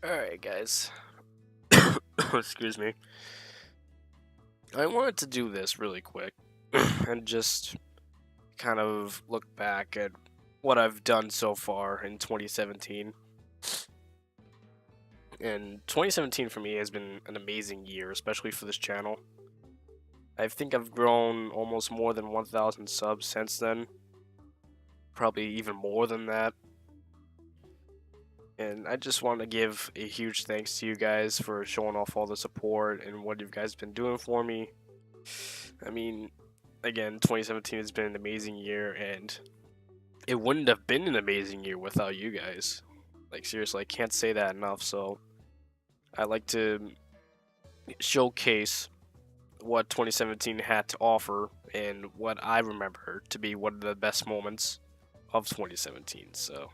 Alright, guys. Excuse me. I wanted to do this really quick and just kind of look back at what I've done so far in 2017. And 2017 for me has been an amazing year, especially for this channel. I think I've grown almost more than 1,000 subs since then. Probably even more than that. And I just want to give a huge thanks to you guys for showing off all the support and what you guys been doing for me. I mean, again, 2017 has been an amazing year, and it wouldn't have been an amazing year without you guys. Like, seriously, I can't say that enough, so I like to showcase what 2017 had to offer and what I remember to be one of the best moments of 2017, so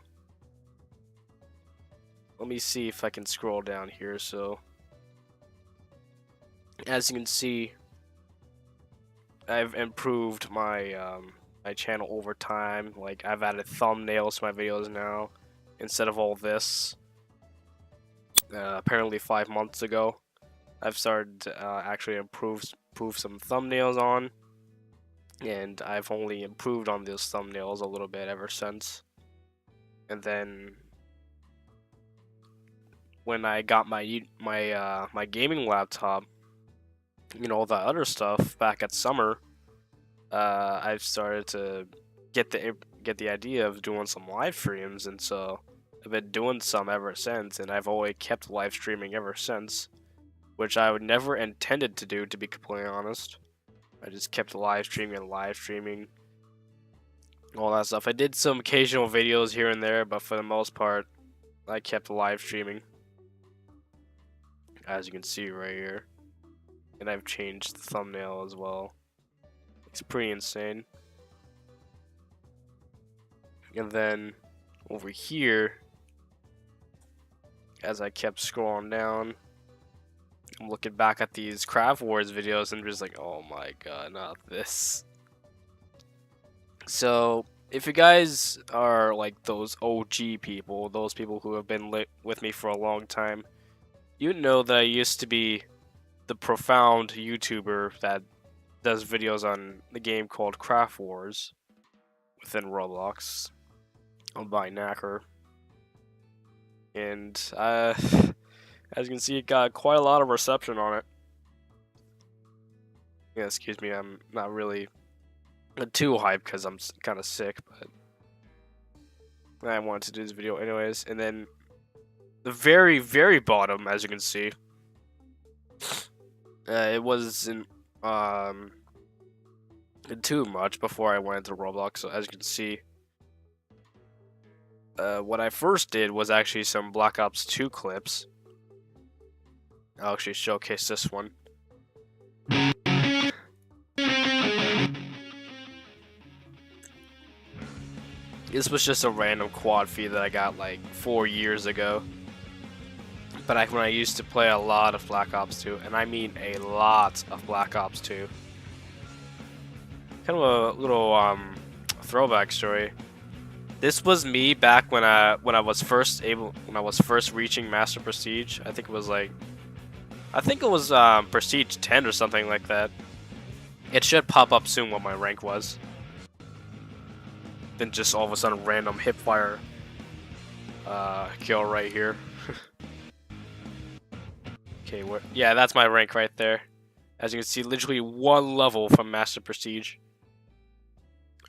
let me see if I can scroll down here. So as you can see, I've improved my my channel over time. Like, I've added thumbnails to my videos now instead of all this. Apparently 5 months ago, I've started to actually improve some thumbnails on, and I've only improved on those thumbnails a little bit ever since. And then when I got my gaming laptop, you know, all that other stuff back at summer, I've started to get the idea of doing some live streams, and so I've been doing some ever since, and I've always kept live streaming ever since, which I would never intended to do, to be completely honest. I just kept live streaming, all that stuff. I did some occasional videos here and there, but for the most part, I kept live streaming, as you can see right here. And I've changed the thumbnail as well. It's pretty insane. And then over here, as I kept scrolling down, I'm looking back at these Craft Wars videos and just like, oh my god, not this. So if you guys are like those OG people, those people who have been with me for a long time, you know that I used to be the profound YouTuber that does videos on the game called Craft Wars within Roblox. I'm by Knacker. And as you can see, it got quite a lot of reception on it. Yeah, excuse me, I'm not really too hyped because I'm kind of sick, but I wanted to do this video anyways. And then the very, very bottom, as you can see, it wasn't too much before I went into Roblox. So as you can see, what I first did was actually some Black Ops 2 clips. I'll actually showcase this one. This was just a random quad feed that I got like 4 years ago. But when I used to play a lot of Black Ops 2, and I mean a lot of Black Ops 2. Kind of a little throwback story. This was me back when I was first reaching Master Prestige. I think it was Prestige 10 or something like that. It should pop up soon what my rank was. Then just all of a sudden random hipfire kill right here. Okay, yeah, that's my rank right there. As you can see, literally one level from Master Prestige.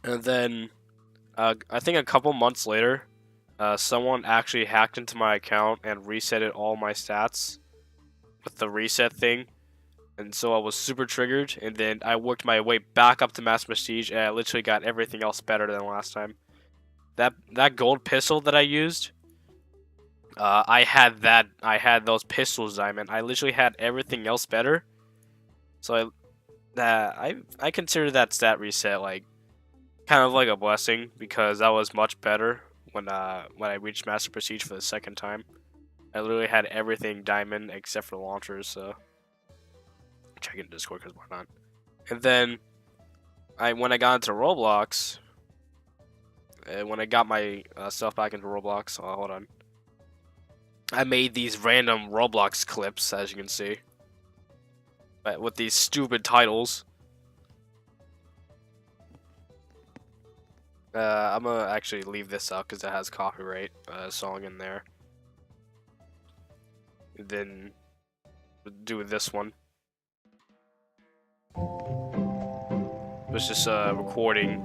And then I think a couple months later, someone actually hacked into my account and resetted all my stats with the reset thing. And so I was super triggered, and then I worked my way back up to Master Prestige, and I literally got everything else better than last time. That gold pistol that I used, I had those pistols diamond. I literally had everything else better. So I consider that stat reset like kind of like a blessing, because that was much better when I reached Master Prestige for the second time. I literally had everything diamond except for the launchers, so check in Discord because why not? And then when I got into Roblox, when I got my stuff back into Roblox, hold on. I made these random Roblox clips, as you can see, but with these stupid titles. I'm gonna actually leave this out because it has copyright song in there. And then do this one. It was just a recording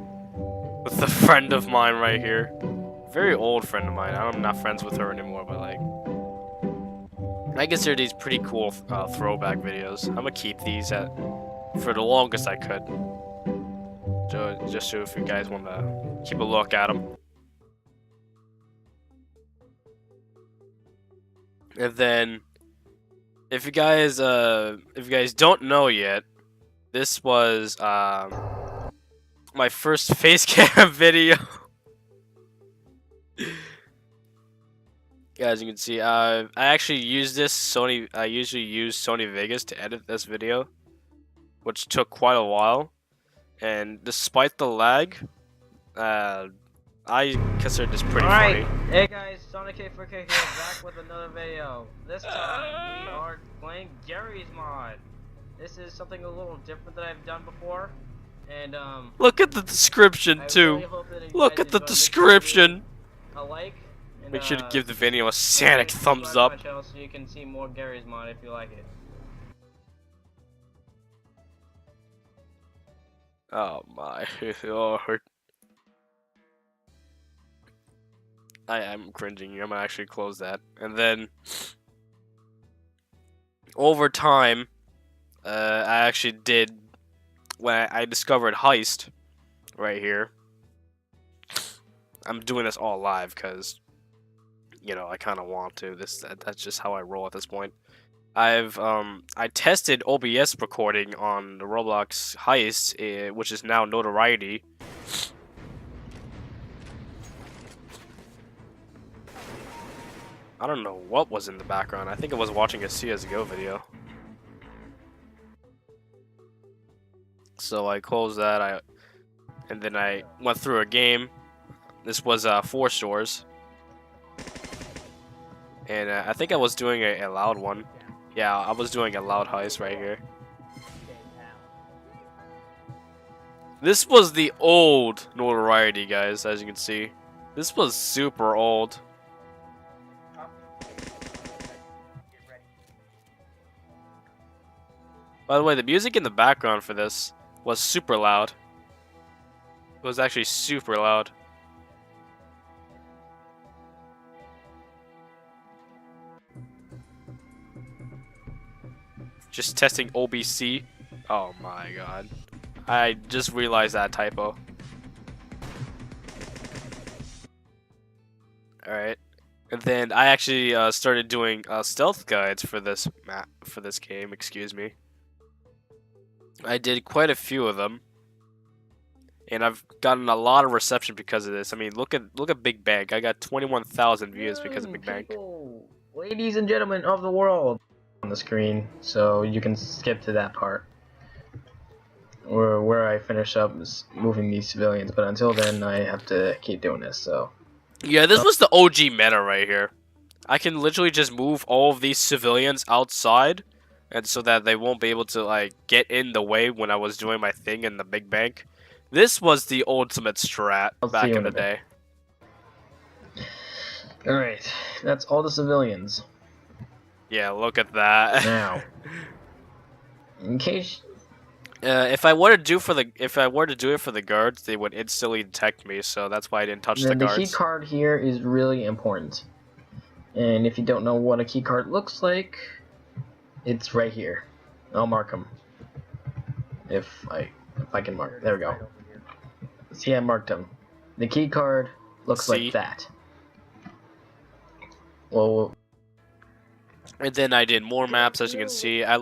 with a friend of mine right here. Very old friend of mine. I'm not friends with her anymore, but like, I consider these pretty cool throwback videos. I'm gonna keep these for the longest I could. Just so if you guys want to keep a look at them. And then, if you guys don't know yet, this was my first face cam video. As you can see, I actually use this Sony. I usually use Sony Vegas to edit this video, which took quite a while. And despite the lag, I consider this pretty funny. Hey guys, Sonic K4K here, back with another video. This time we are playing Gary's mod. This is something a little different than I've done before, and look at the description too. Really look at the description. A like. And, make sure to give the video a Sonic thumbs up. My channel so you can see more Gary's mod if you like it. Oh my, oh, I'm cringing. I'm gonna actually close that. And then, over time, I actually did, when I discovered Heist, right here. I'm doing this all live, because, you know, I kind of want to. That's just how I roll at this point. I tested OBS recording on the Roblox Heist, which is now Notoriety. I don't know what was in the background. I think I was watching a CSGO video. So I closed that. And then I went through a game. This was 4 stores. And I think I was doing a loud one. Yeah, I was doing a loud heist right here. This was the old Notoriety, guys, as you can see. This was super old. By the way, the music in the background for this was super loud. It was actually super loud. Just testing OBC. Oh my god. I just realized that typo. Alright. And then I actually started doing stealth guides for this game, excuse me. I did quite a few of them. And I've gotten a lot of reception because of this. I mean, look at Big Bang. I got 21,000 views because of Big Bang. Ladies and gentlemen of the world. On the screen, so you can skip to that part where I finish up moving these civilians, but until then I have to keep doing this. So yeah, this was the OG meta right here. I can literally just move all of these civilians outside, and so that they won't be able to like get in the way when I was doing my thing in the Big Bank. This was the ultimate strat back in the day. Alright, that's all the civilians. Yeah, look at that. Now, in case if I were to do it for the guards, they would instantly detect me. So that's why I didn't touch the guards. The key card here is really important, and if you don't know what a key card looks like, it's right here. I'll mark them. If I can mark. There we go. See, I marked them. The key card looks like that. Well. And then I did more maps, as you can see. I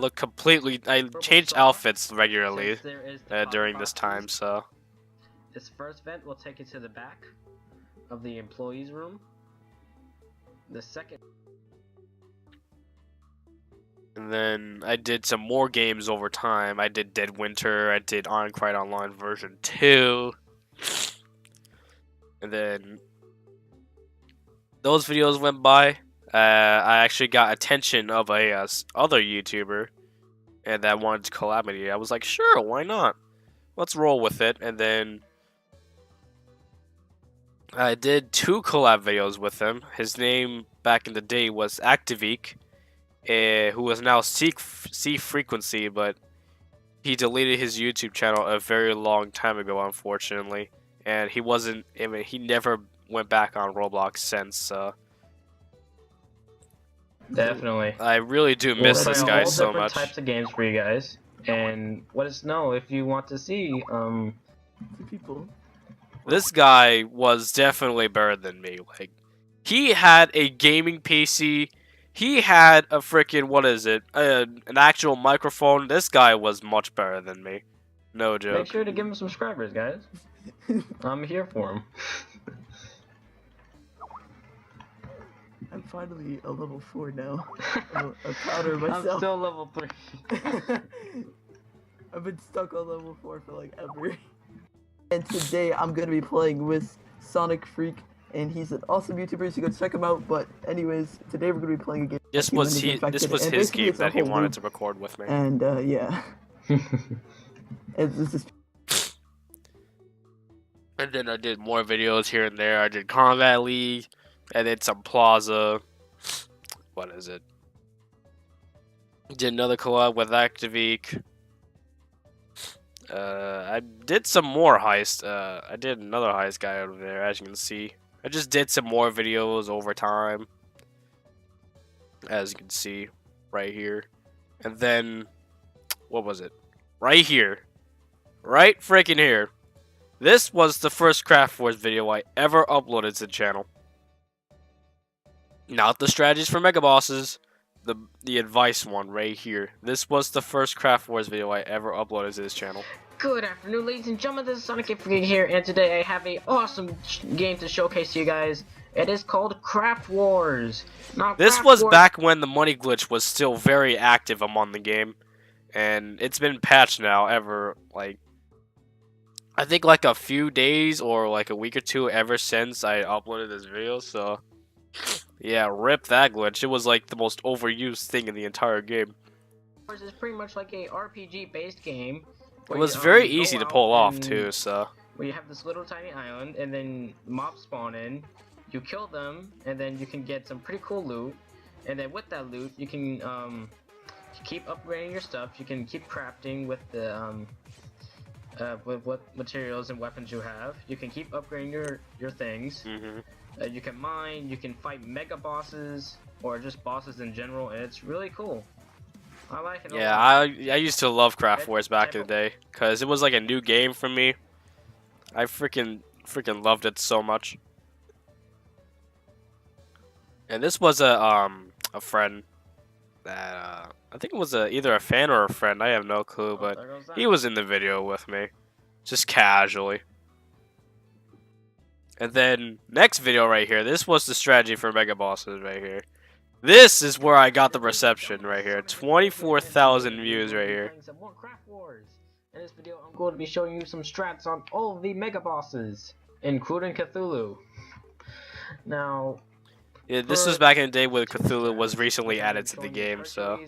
changed outfits regularly during this time, so. This first vent will take you to the back of the employees' room. The second. And then I did some more games over time. I did Dead Winter, I did Cried Online version 2. And then those videos went by. I actually got attention of a other YouTuber, and that wanted to collab with me. I was like, sure, why not? Let's roll with it. And then I did 2 collab videos with him. His name back in the day was Activeek, who is now C Frequency, but he deleted his YouTube channel a very long time ago, unfortunately. And he wasn't, I mean, he never went back on Roblox since. Definitely. I really do We'll miss try this all guy so different much. types of games for you guys, and let us know if you want to see people. This guy was definitely better than me. Like, he had a gaming PC. He had a freaking, what is it? An actual microphone. This guy was much better than me. No joke. Make sure to give him some subscribers, guys. I'm here for him. I'm finally a level 4 now. I'm prouder of myself. I'm still level 3. I've been stuck on level 4 for like ever. And today I'm gonna be playing with Sonic Freak, and he's an awesome YouTuber, so you go check him out. But anyways, today we're gonna be playing a game. This was his game that he wanted to record with me. And yeah. This is. And then I did more videos here and there. I did Combat League. I did some Plaza. What is it? Did another collab with Activeek. I did some more heist. I did another heist guy over there, as you can see. I just did some more videos over time. As you can see, right here. And then, what was it? Right here. Right freaking here. This was the first Craft Wars video I ever uploaded to the channel. Not the strategies for Mega Bosses. The advice one right here. This was the first Craft Wars video I ever uploaded to this channel. Good afternoon, ladies and gentlemen. This is Sonic Freak here, and today I have a awesome game to showcase to you guys. It is called Craft Wars. Now, This Craft was Wars... back when the money glitch was still very active among the game, and it's been patched now. I think like a few days or like a week or two ever since I uploaded this video. So yeah, rip that glitch. It was like the most overused thing in the entire game. Wars is pretty much like a RPG based game. It was very easy to pull off too, so. Where you have this little tiny island, and then mobs spawn in, you kill them, and then you can get some pretty cool loot, and then with that loot, you can keep upgrading your stuff. You can keep crafting with the with what materials and weapons you have. You can keep upgrading your things. You can mine. You can fight mega bosses or just bosses in general, and it's really cool. I like it. Yeah, I used to love Craft Wars back in the day because it was like a new game for me. I freaking loved it so much. And this was a friend that I think it was either a fan or a friend. I have no clue, but he was in the video with me, just casually. And then next video right here. This was the strategy for Mega Bosses right here. This is where I got the reception right here. 24,000 views right here. Some more Craft Wars. In this video, I'm going to be showing you some strats on all of the mega bosses, including Cthulhu. Now, yeah, this was back in the day when Cthulhu was recently added to the game, so.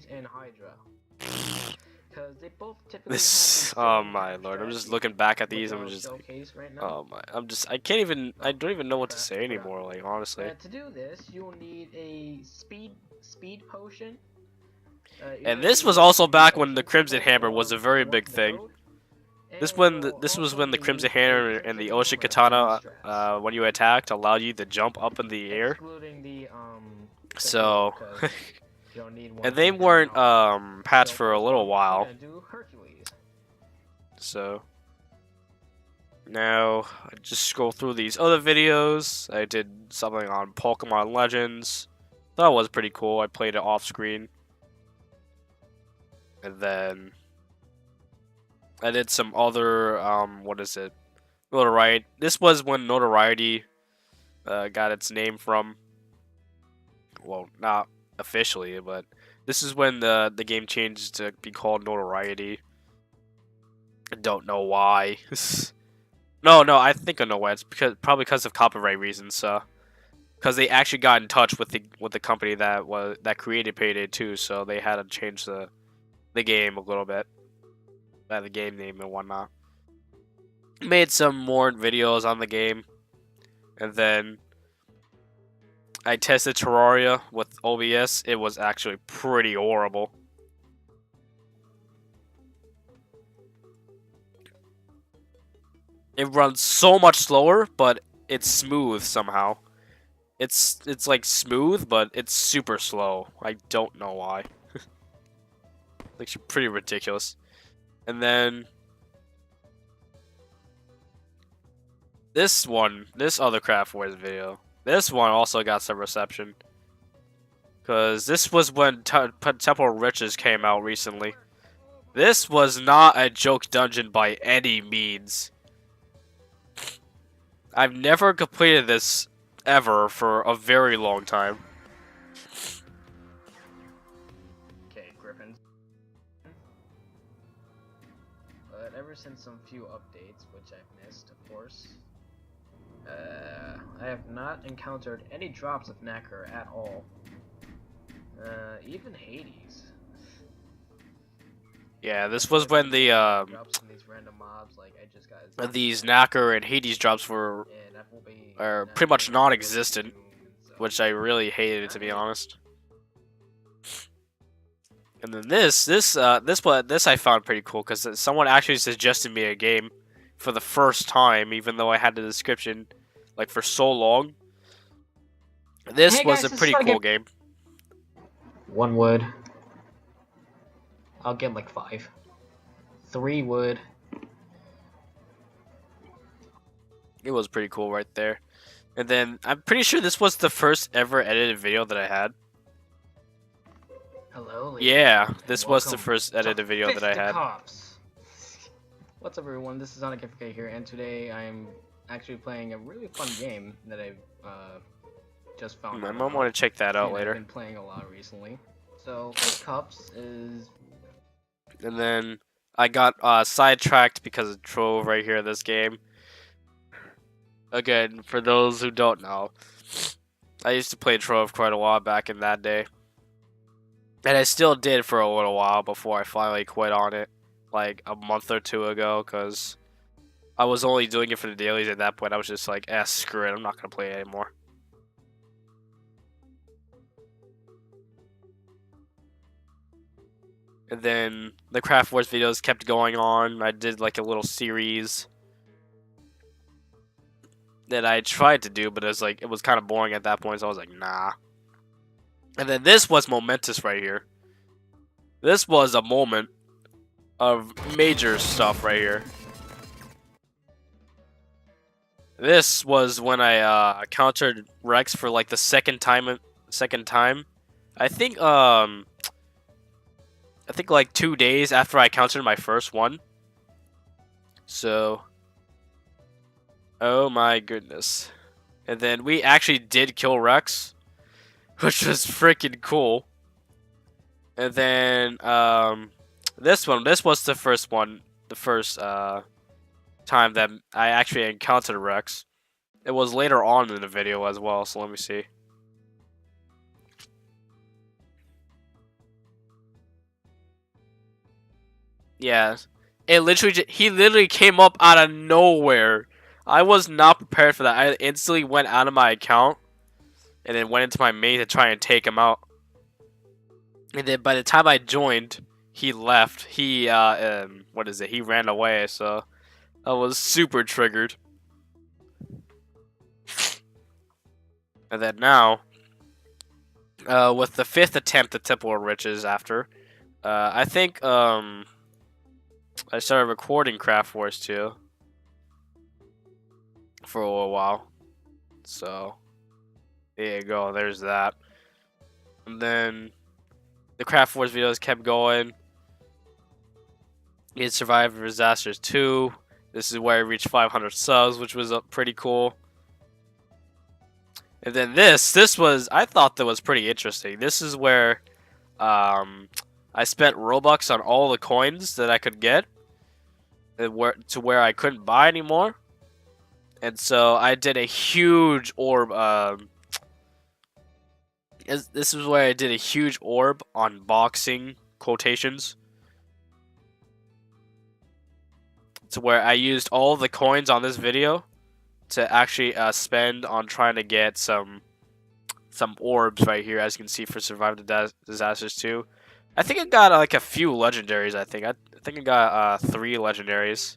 This, oh my lord, I'm just looking back at these, I'm just like, oh my, I can't even, I don't even know what to say anymore, like, honestly. To do this, you will need a speed potion. And this was also back when the Crimson Hammer was a very big thing. This was when the Crimson Hammer and the Ocean Katana, when you attacked, allowed you to jump up in the air. So, and they weren't patched for a little while. So now I just scroll through these other videos. I did something on Pokemon Legends. That was pretty cool. I played it off screen. And then I did some other what is it? Notoriety. This was when Notoriety got its name from. Well, not officially, but this is when the game changed to be called Notoriety. I don't know why. No, I think I know why. It's probably because of copyright reasons. because they actually got in touch with the company that created Payday 2, so they had to change the game a little bit, the game name and whatnot. Made some more videos on the game, and then I tested Terraria with OBS. It was actually pretty horrible. It runs so much slower, but it's smooth somehow. It's like smooth, but it's super slow. I don't know why. It's pretty ridiculous. And then this other Craft Wars video. This one also got some reception. Because this was when Temple of Riches came out recently. This was not a joke dungeon by any means. I've never completed this ever for a very long time. Okay, Griffins. But ever since some few updates, which I've missed, of course, I have not encountered any drops of Knacker at all. Even Hades. Yeah, this was when the drops from these random mobs, like I just got these Knacker and Hades drops were pretty much non-existent, which I really hated, to be honest. And then this I found pretty cool because someone actually suggested me a game for the first time, even though I had the description like for so long. This was a pretty cool game. 1 wood. I'll get like 5. 3 wood. It was pretty cool right there. And then I'm pretty sure this was the first ever edited video that I had. Hello, ladies. Yeah, this was the first edited video that I had. Cops. What's up, everyone? This is SonicFK here, and today I'm actually playing a really fun game that I've just found. I might want to check that out later. I've been playing a lot recently. So, Fist Cups is. And then I got sidetracked because of Trove right here in this game. Again, for those who don't know, I used to play Trove quite a while back in that day. And I still did for a little while before I finally quit on it, like a month or 2 ago, because I was only doing it for the dailies at that point. I was just like, screw it, I'm not going to play it anymore. And then the Craft Wars videos kept going on. I did like a little series that I tried to do, but it was kind of boring at that point, so I was like, nah. And then this was momentous right here. This was a moment of major stuff right here. This was when I countered Rex for like the second time. I think like 2 days after I countered my first one. So, oh my goodness. And then we actually did kill Rex, which was freaking cool. And then this was the first time that I actually encountered Rex. It was later on in the video as well, so let me see. Yeah, he literally came up out of nowhere. I was not prepared for that. I instantly went out of my account and then went into my main to try and take him out. And then by the time I joined, he left. He he ran away, so I was super triggered. And then now, with the 5th attempt at Temple of Riches after, I think I started recording Craft Wars 2 for a little while. So, there you go, there's that. And then the Craft Wars videos kept going. It Survivor Disasters 2. This is where I reached 500 subs, which was pretty cool. And then this was, I thought that was pretty interesting. This is where I spent Robux on all the coins that I could get, to where I couldn't buy anymore. And so I did a huge orb This is where I did a huge orb unboxing quotations. To where I used all the coins on this video to actually spend on trying to get some orbs right here, as you can see, for Survive the Disasters 2. I think I got like a few legendaries. I think I got 3 legendaries.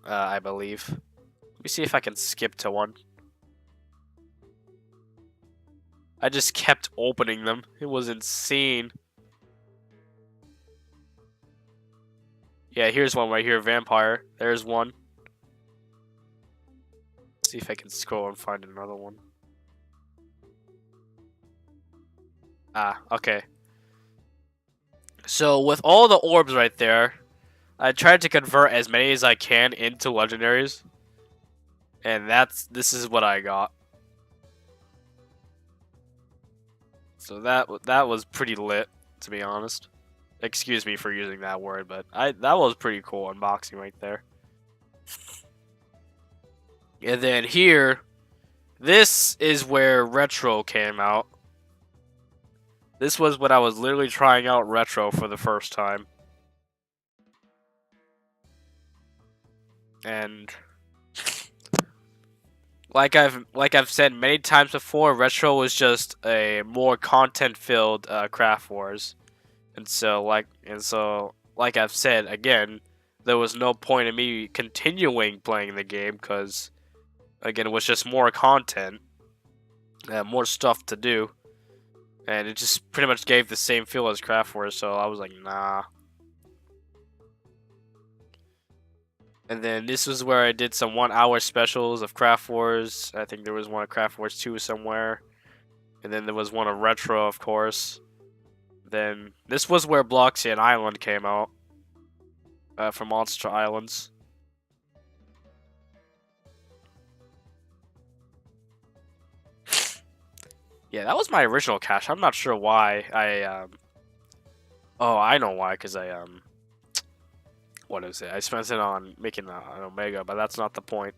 I believe. Let me see if I can skip to one. I just kept opening them. It was insane. Yeah, here's one right here, Vampire. There's one. Let's see if I can scroll and find another one. Ah, okay. So with all the orbs right there, I tried to convert as many as I can into legendaries. And this is what I got. So that was pretty lit, to be honest. Excuse me for using that word, but that was pretty cool unboxing right there. And then here, this is where Retro came out. This was when I was literally trying out Retro for the first time. And like I've said many times before, Retro was just a more content-filled Craft Wars. And so like I've said again, there was no point in me continuing playing the game because again, it was just more content, more stuff to do. And it just pretty much gave the same feel as Craft Wars, so I was like, nah. And then this was where I did some 1-hour specials of Craft Wars. I think there was one of Craft Wars 2 somewhere. And then there was one of Retro, of course. Then this was where Bloxian Island came out. From Monster Islands. Yeah, that was my original cache. I'm not sure why oh, I know why, because what is it? I spent it on making an Omega, but that's not the point.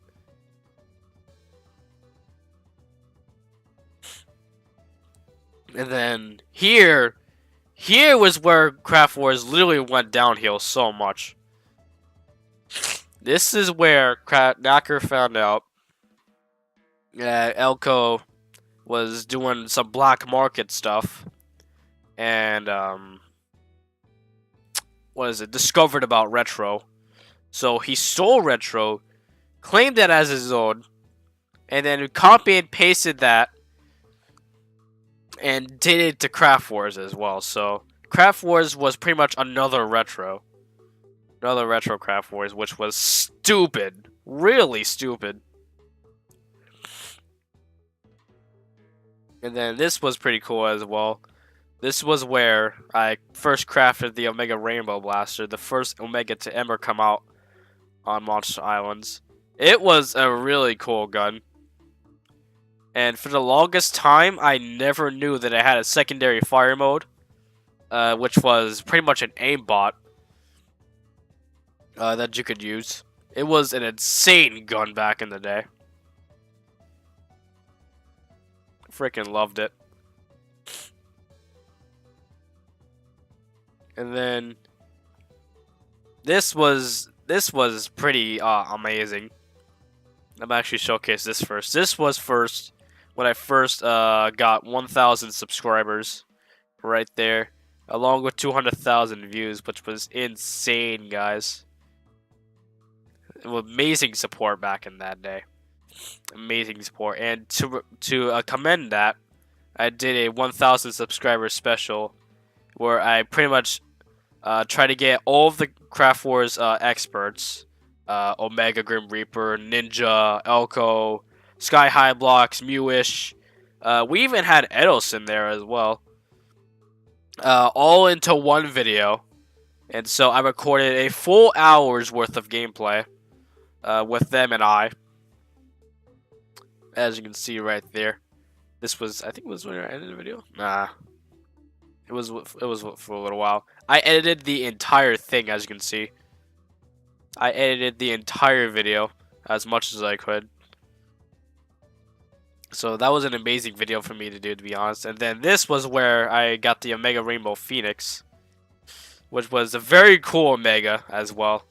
And then here was where Craft Wars literally went downhill so much. This is where Knacker found out that Elko was doing some black market stuff, and discovered about Retro. So he stole Retro, claimed that as his own, and then copied and pasted that and did it to Craft Wars as well. So Craft Wars was pretty much another Retro Craft Wars, which was stupid, really stupid. And then this was pretty cool as well. This was where I first crafted the Omega Rainbow Blaster, the first Omega to ever come out on Monster Islands. It was a really cool gun. And for the longest time, I never knew that it had a secondary fire mode, which was pretty much an aimbot that you could use. It was an insane gun back in the day. Freaking loved it. And then this was pretty amazing. I'm actually showcase this first. This was first when I first got 1,000 subscribers, right there, along with 200,000 views, which was insane, guys. Amazing support back in that day. Amazing support, and to commend that, I did a 1,000 subscriber special where I pretty much try to get all of the Craft Wars experts, Omega Grim Reaper, Ninja, Elko, Sky High Blocks, Mewish. We even had Edos in there as well. All into one video. And so I recorded a full hour's worth of gameplay with them and I. As you can see right there. This was, I think it was when I edited the video. Nah. It was for a little while. I edited the entire thing, as you can see. I edited the entire video as much as I could. So that was an amazing video for me to do, to be honest. And then this was where I got the Omega Rainbow Phoenix, which was a very cool Omega as well.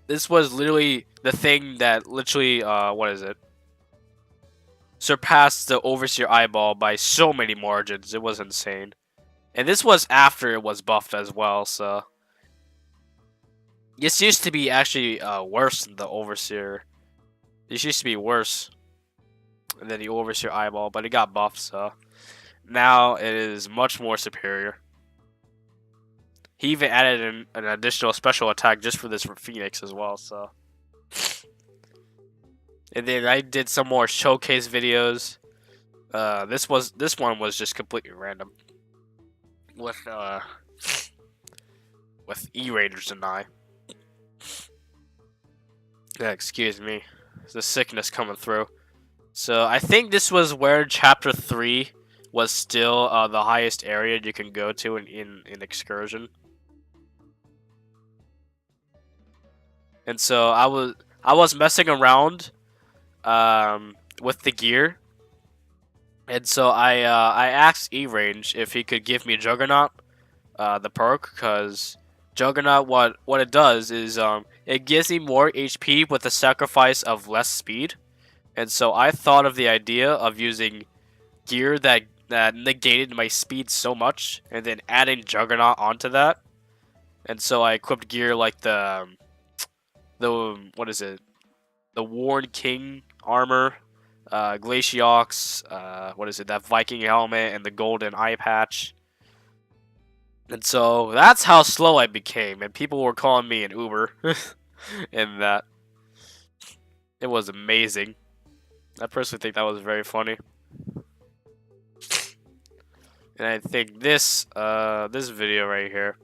This was literally the thing that literally, what is it? Surpassed the Overseer Eyeball by so many margins. It was insane. And this was after it was buffed as well, so. This used to be actually worse than the Overseer. This used to be worse than the Overseer Eyeball, but it got buffed, so. Now it is much more superior. He even added an additional special attack just for this for Phoenix as well, so. And then I did some more showcase videos. This one was just completely random. With E-Raiders and I. Yeah, excuse me. There's a sickness coming through. So I think this was where Chapter 3 was still the highest area you can go to in Excursion. And so I was messing around with the gear. And so I asked E-Range if he could give me Juggernaut, the perk, because Juggernaut, what it does is it gives me more HP with the sacrifice of less speed. And so I thought of the idea of using gear that negated my speed so much, and then adding Juggernaut onto that. And so I equipped gear like the what is it? The Worn King armor, Glaciox, what is it? That Viking helmet and the golden eye patch. And so that's how slow I became, and people were calling me an Uber, and that it was amazing. I personally think that was very funny. And I think this this video right here,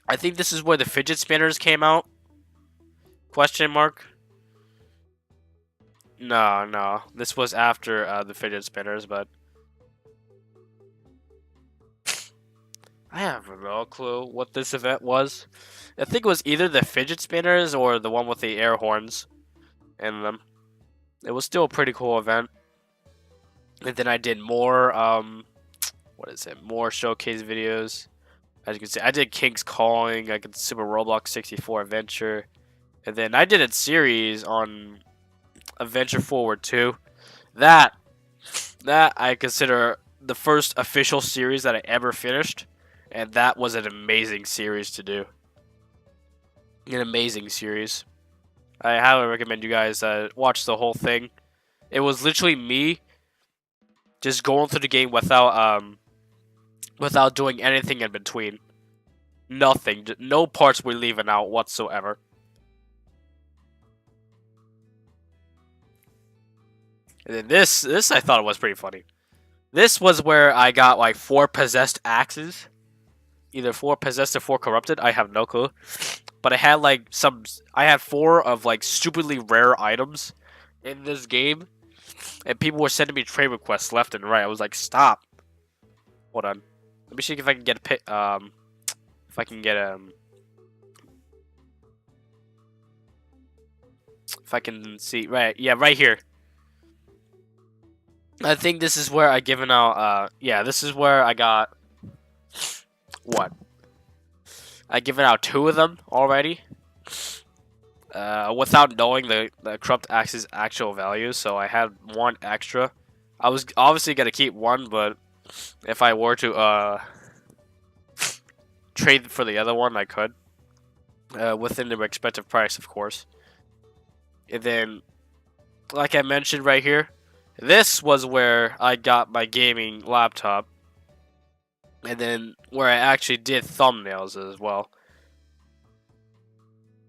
I think this is where the fidget spinners came out. Question mark? No. This was after the fidget spinners, but I have no clue what this event was. I think it was either the fidget spinners or the one with the air horns in them. It was still a pretty cool event. And then I did more, what is it? More showcase videos. As you can see, I did King's Calling, I did Super Roblox 64 Adventure. And then I did a series on Adventure Forward 2. That I consider the first official series that I ever finished. And that was an amazing series to do. An amazing series. I highly recommend you guys watch the whole thing. It was literally me just going through the game without doing anything in between. Nothing. No parts were leaving out whatsoever. And then this I thought was pretty funny. This was where I got like 4 possessed axes. Either 4 possessed or 4 corrupted. I have no clue. But I had like I had 4 of like stupidly rare items in this game. And people were sending me trade requests left and right. I was like, stop. Hold on. Let me see if I can get a if I can get if I can see right, yeah, right here. I think this is where I given out yeah, this is where I got what? I given out 2 of them already. Without knowing the corrupt axe's actual value, so I had 1 extra. I was obviously gonna keep 1, but if I were to trade for the other one, I could. Within the respective price, of course. And then, like I mentioned right here, this was where I got my gaming laptop. And then where I actually did thumbnails as well.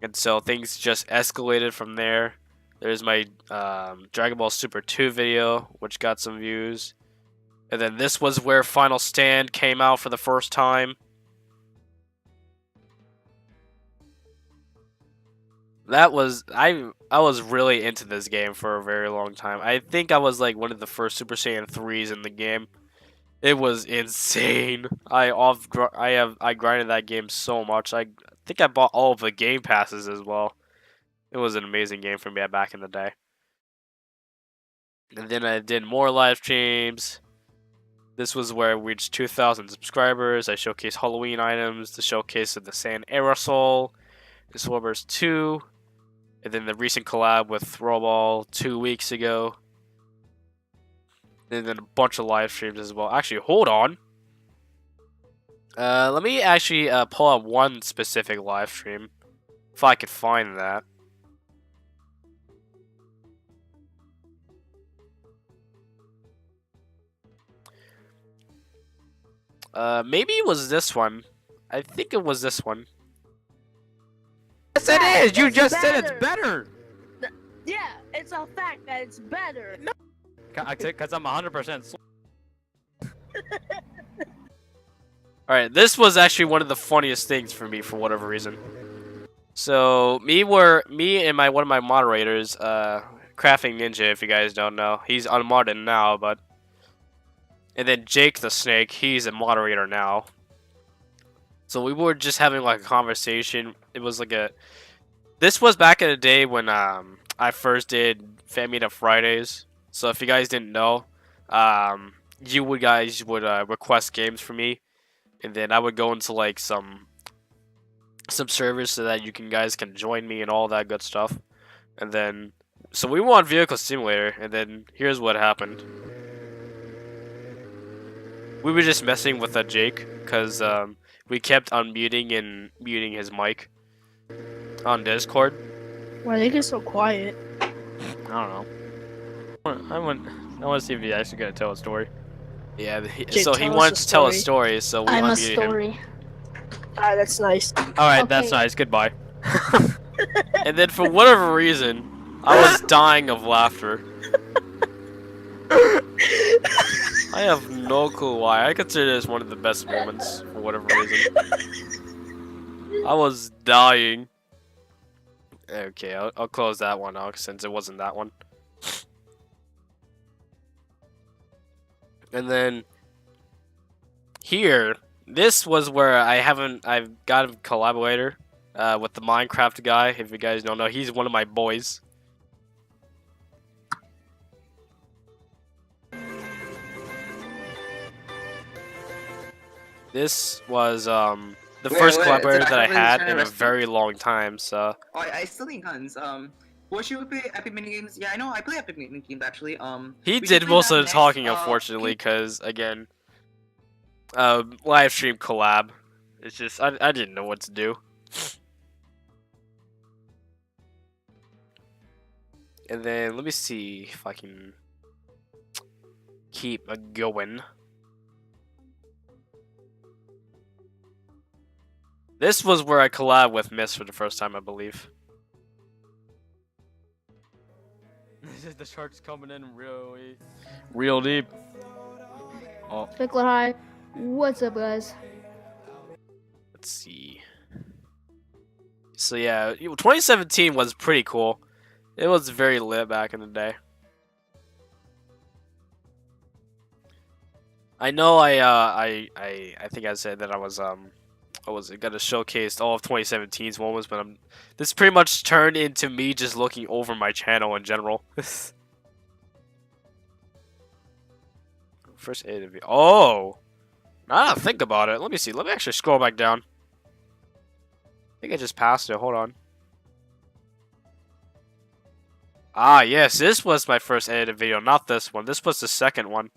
And so things just escalated from there. There's my Dragon Ball Super 2 video, which got some views. And then this was where Final Stand came out for the first time. That was I was really into this game for a very long time. I think I was like one of the first Super Saiyan 3s in the game. It was insane. I grinded that game so much. I think I bought all of the game passes as well. It was an amazing game for me back in the day. And then I did more live streams. This was where I reached 2,000 subscribers. I showcased Halloween items, the showcase of the Sand Aerosol, the Swarmers 2, and then the recent collab with Throwball 2 weeks ago. And then a bunch of live streams as well. Actually, hold on. Let me actually pull up one specific live stream, if I could find that. Maybe it was this one. I think it was this one. Yes, it is! You just said it's better! Yeah, it's a fact that it's better. No. Because I'm 100%. Alright, this was actually one of the funniest things for me for whatever reason. So, me and one of my moderators, Crafting Ninja, if you guys don't know. He's unmodded now, but... And then Jake the Snake, he's a moderator now. So we were just having like a conversation. It was like a... This was back in the day when I first did Fan Meetup Fridays. So if you guys didn't know, you guys would request games for me. And then I would go into like some servers so that you guys can join me and all that good stuff. And then... So we were on Vehicle Simulator, and then here's what happened. We were just messing with Jake, because we kept unmuting and muting his mic on Discord. Why they get so quiet? I don't know. I want to see if he's actually going to tell a story. Yeah, so he wanted to tell a story, so we I'm a unmuted story. him. Alright, that's nice. Alright, Okay. that's nice. Goodbye. And then for whatever reason, I was dying of laughter. I have no clue why. I consider this one of the best moments for whatever reason. I was dying. Okay, I'll close that one out since it wasn't that one. And then here, this was where I've got a collaborator with the Minecraft guy. If you guys don't know, he's one of my boys. This was the first collaborator that I had in a very long time. So I still think Hans. What you play Epic Minigames? Yeah, I know. I play Epic Minigames actually. he we did should play most that of the next, talking, unfortunately, because again, live stream collab. It's just I didn't know what to do. And then let me see if I can keep going. This was where I collabed with Miss for the first time, I believe. The shark's coming in real deep. Oh, Pickler High, what's up, guys? let's see. So yeah, 2017 was pretty cool. It was very lit back in the day. I know I think I said that I was gonna showcase all of 2017's moments, but this pretty much turned into me just looking over my channel in general. First interview. Oh, now that I think about it, let me see. Let me actually scroll back down. I think I just passed it. Hold on. Ah, yes, this was my first edited video, not this one. This was the second one.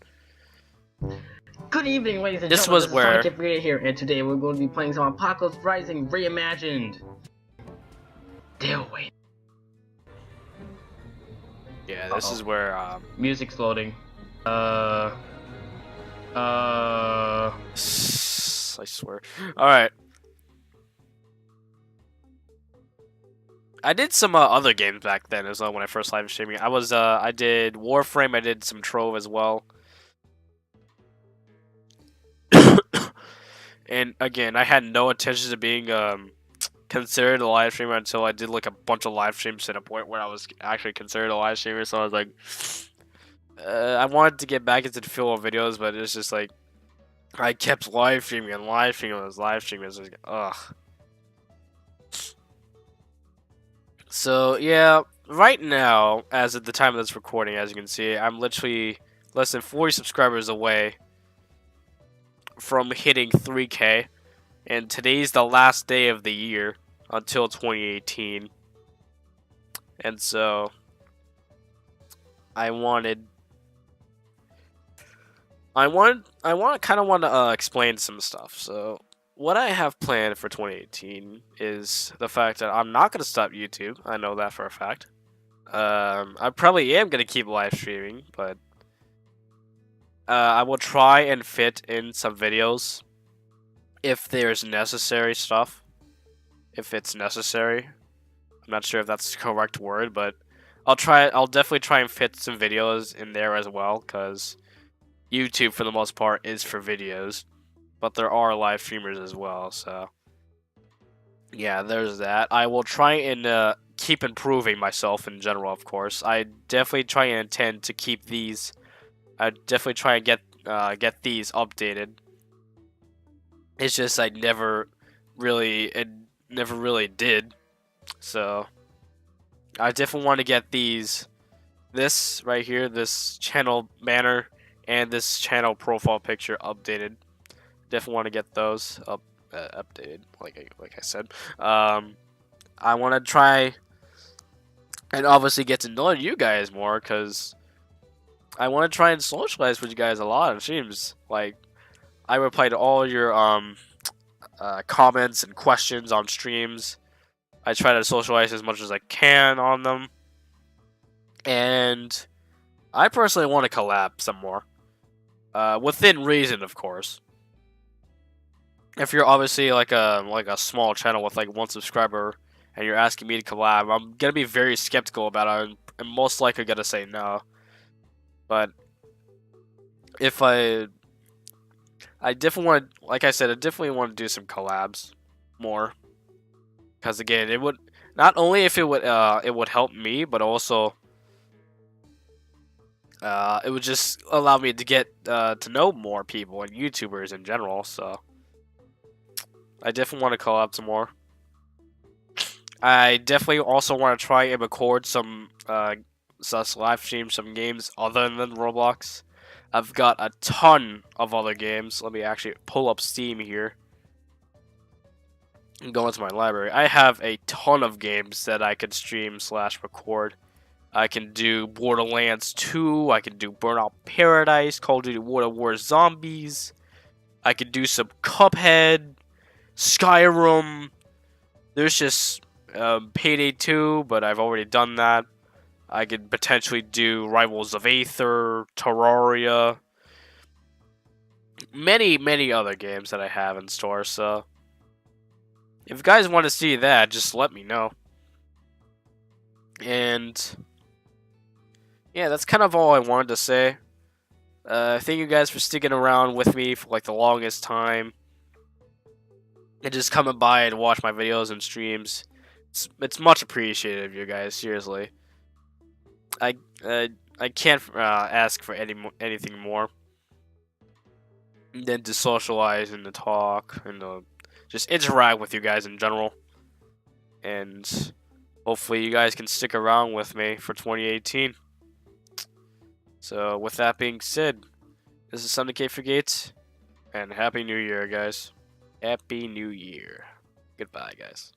Good evening, ladies and This gentlemen. was where- Sonic Creator here, and today we're going to be playing some Apocalypse Rising Reimagined. Deal with. Yeah, this is where Music's loading. I swear. Alright. I did some other games back then as well when I first live streaming. I did Warframe, I did some Trove as well. And again, I had no intentions of being considered a live streamer until I did like a bunch of live streams to the point where I was actually considered a live streamer. So I was like, I wanted to get back into the field of videos, but it's just like I kept live streaming and live streaming and live streaming. It's like, ugh. So yeah, right now, as of the time of this recording, as you can see, I'm literally less than 40 subscribers away from hitting 3K, and today's the last day of the year until 2018, and so I wanted, kind of want to explain some stuff. So what I have planned for 2018 is the fact that I'm not gonna stop YouTube. I know that for a fact. I probably am gonna keep live streaming, but I will try and fit in some videos if there's necessary stuff. If it's necessary, I'm not sure if that's the correct word, but I'll definitely try and fit some videos in there as well, because YouTube for the most part is for videos, but there are live streamers as well. So yeah, there's that. I will try and keep improving myself in general. Of course, I definitely try and intend to keep these. I definitely try and get these updated. It's just I never really did. So I definitely want to get this right here, this channel banner and this channel profile picture updated. Definitely want to get those updated, like I said. I want to try and obviously get to know you guys more, because I want to try and socialize with you guys a lot. It seems like I reply to all your comments and questions on streams. I try to socialize as much as I can on them, and I personally want to collab some more, within reason, of course. If you're obviously like a small channel with like 1 subscriber and you're asking me to collab, I'm gonna be very skeptical about it. I'm most likely gonna say no. But if I definitely want, like I said, I definitely want to do some collabs more, because again, it would not only if it would help me, but also it would just allow me to get to know more people and YouTubers in general. So I definitely want to collab some more. I definitely also want to try and record some live stream some games other than Roblox. I've got a ton of other games. Let me actually pull up Steam here and go into my library. I have a ton of games that I could stream / record. I can do Borderlands 2. I can do Burnout Paradise, Call of Duty World War Zombies. I could do some Cuphead, Skyrim. There's just Payday 2, but I've already done that. I could potentially do Rivals of Aether, Terraria, many other games that I have in store. So if you guys want to see that, just let me know. And yeah, that's kind of all I wanted to say. Thank you guys for sticking around with me for like the longest time and just coming by and watch my videos and streams. It's much appreciated of you guys, seriously. I can't ask for anything more than to socialize and to talk and to just interact with you guys in general. And hopefully you guys can stick around with me for 2018. So with that being said, this is Sunday K Forgates, and Happy New Year, guys. Happy New Year. Goodbye, guys.